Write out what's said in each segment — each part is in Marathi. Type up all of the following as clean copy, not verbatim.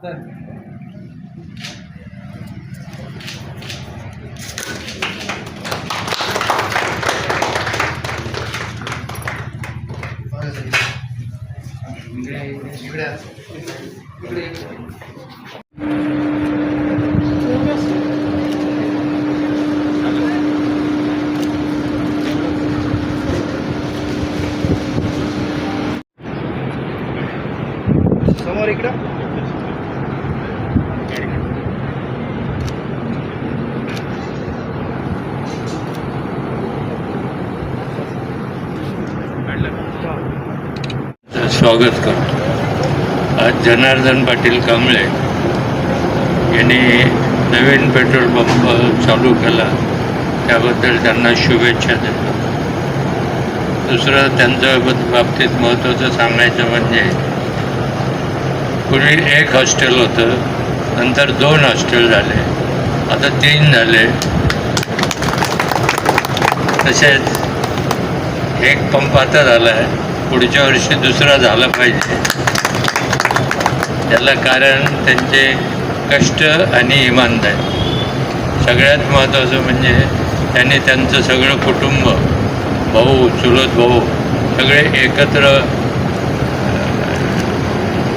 समोर इकडं स्वागत करतो। आज जनार्दन पाटील कांबळे यांनी नवीन पेट्रोल पंप चालू केला, त्याबद्दल त्यांना शुभेच्छा देतो। दुसरं त्यांच्या बाबतीत महत्त्वाचं सांगायचं म्हणजे पूर्वी एक हॉस्टेल होतं, नंतर 2 हॉस्टेल झाले, आता 3 झाले। तसेच एक पंप आता झाला आहे, पुढच्या वर्षी दुसरा झाला पाहिजे। त्याला कारण त्यांचे कष्ट आणि इमानदारी। सगळ्यात महत्त्वाचं म्हणजे त्यांनी त्यांचं सगळं कुटुंब, भाऊ, चुलत भाऊ सगळे एकत्र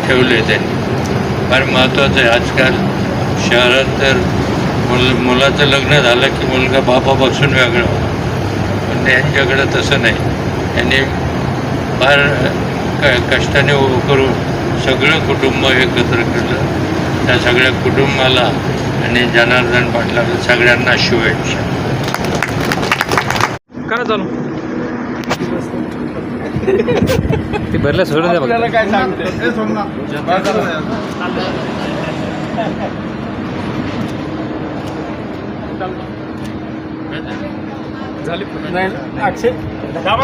ठेवले त्यांनी। फार महत्त्वाचं आहे। आजकाल शहरात तर मुलाचं लग्न झालं की मुलगा बापापासून वेगळा होतो, पण त्यांच्याकडं तसं नाही। त्यांनी फार कष्टाने करून सगळं कुटुंब एकत्र केलं। त्या सगळ्या कुटुंबाला आणि जनार्दन पाटलाला सगळ्यांना शुभेच्छा। काय चालू ते भरलं सोडून द्या बघा। काय सांगते झाली अक्षय चला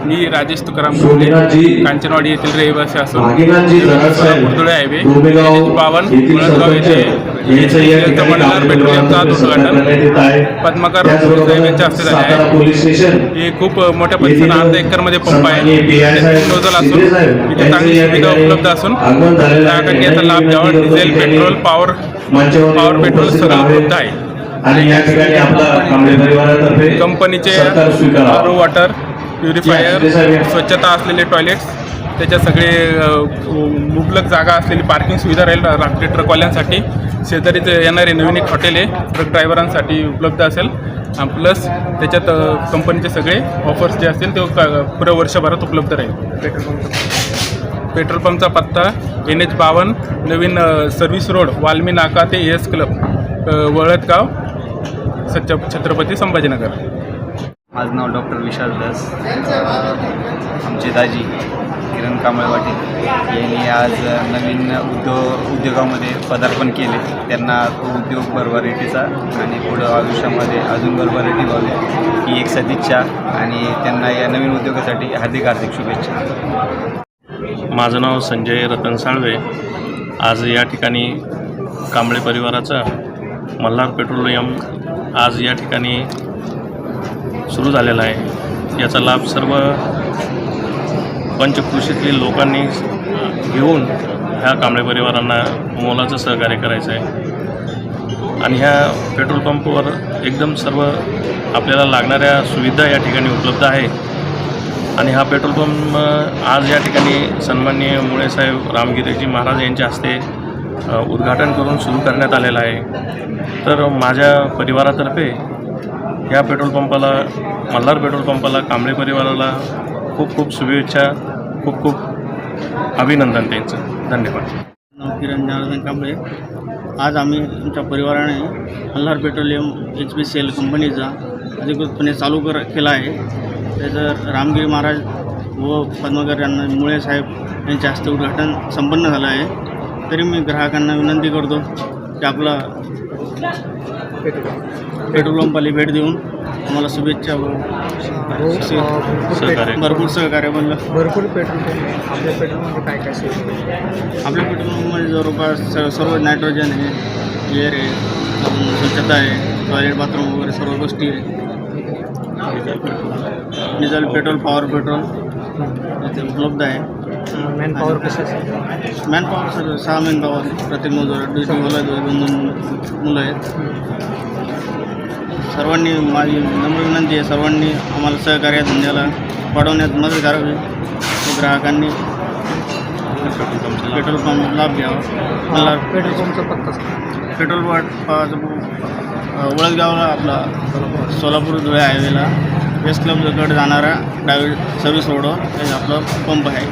मी राजेश तुकाराम गोंडे, कांचनवाडी येथील रहिवासी असून कुर्दुळे हायवे 52 मुळगाव येथे मल्हार पेट्रोलियमचं उद्घाटन पद्माकर यांच्या हस्ते झाले आहे। हे खूप मोठ्या पद्धतीने अर्धा एकरमध्ये पंप आहे, नोझल असून इथे चांगली सुविधा उपलब्ध असून ग्राहकांनी याचा लाभ घ्यावा। डिझेल, पेट्रोल, पॉवर पेट्रोल सगळं उपलब्ध आहे। आणि या ठिकाणी आपला कांबळे परिवारातर्फे कंपनीचे आरो वॉटर प्युरिफायर, स्वच्छता असलेले टॉयलेट्स, त्याच्या सगळे मुबलक जागा असलेली पार्किंग सुविधा राहील रात्री ट्रकवाल्यांसाठी। शेजारीच येणारे नवीन एक हॉटेल आहे ट्रक ड्रायव्हरांसाठी उपलब्ध असेल। प्लस त्याच्यात कंपनीचे सगळे ऑफर्स जे असतील ते पुऱ्या वर्षभरात उपलब्ध राहील। पेट्रोल पंपचा पत्ता NH 52, नवीन सर्व्हिस रोड, वाल्मी नाका ते AS क्लब, वळदगाव, छत्रपती संभाजीनगर। माझं नाव डॉक्टर विशाल दास। आमचे दाजी किरण कांबळे पाटील यांनी आज नवीन उद्योगामध्ये पदार्पण केले। त्यांना तो उद्योग भरभराटीचा आणि पुढं आयुष्यामध्ये अजून भरभराटी व्हावी ही एक सदिच्छा आणि त्यांना या नवीन उद्योगासाठी हार्दिक शुभेच्छा। माझं नाव संजय रतन साळवे। आज या ठिकाणी कांबळे परिवाराचा मल्हार पेट्रोलियम आज या ठिकाणी सुरू झालेला आहे। याचा लाभ सर्व पंचकृषीतील लोकांनी घेऊन ह्या कांबळे परिवारांना मोलाचं सहकार्य करायचं आहे। आणि ह्या पेट्रोल पंपवर एकदम सर्व आपल्याला लागणाऱ्या सुविधा या ठिकाणी उपलब्ध आहे। आणि हा पेट्रोल पंप आज या ठिकाणी सन्माननीय मुळेसाहेब रामगिरेजी महाराज यांच्या हस्ते उद्घाटन करून सुरू करण्यात आलेला आहे। तर माझ्या परिवारातर्फे या पेट्रोल पंपाला, मल्हार पेट्रोल पंपाला, कांबळे परिवाराला खूप खूप शुभेच्छा, खूप खूप अभिनंदन त्यांचं। धन्यवाद। नाव किरण जनार्दन कांबळे. आज आम्ही आमच्या परिवाराने मल्हार पेट्रोलियम HPCL कंपनीचा अधिकृतपणे चालू केला आहे. त्याचं रामगिरी महाराज व पद्मकर यांना मुळे साहेब यांच्या हस्ते उद्घाटन संपन्न झालं आहे. तरी मी ग्राहकांना विनंती करतो की आपला पेट्रोल पंपाला भेट देऊन आम्हाला शुभेच्छा व भरपूर सहकार्य बनलं. भरपूर पेट्रोल पंप आपल्या पेट्रोल पंप काय आपल्या पेट्रोल पंपमध्ये जवळपास सर्व नायट्रोजन आहे, एअर आहे, अजून स्वच्छता आहे, टॉयलेट बाथरूम वगैरे सर्व गोष्टी आहे. डिझेल पेट्रोल, पॉवर पेट्रोल इथे उपलब्ध आहे. मॅन पॉवर कसं असेल? Man power sir 6 man power प्रत्येक मजूर दोन मुलं आहेत. सर्वांनी माझी नम्र विनंती आहे, सर्वांनी आम्हाला सहकार्य धंद्याला वाढवण्यात मदत करावी व ग्राहकांनी पेट्रोल पंप लाभ घ्यावा. मला पेट्रोल पंपचा पत्ता पेट्रोल वळसगावला आपला सोलापूर धुळे हायवेला वेस्ट क्लबकडे जाणारा डावी सर्व्हिस रोडवर आपला पंप आहे.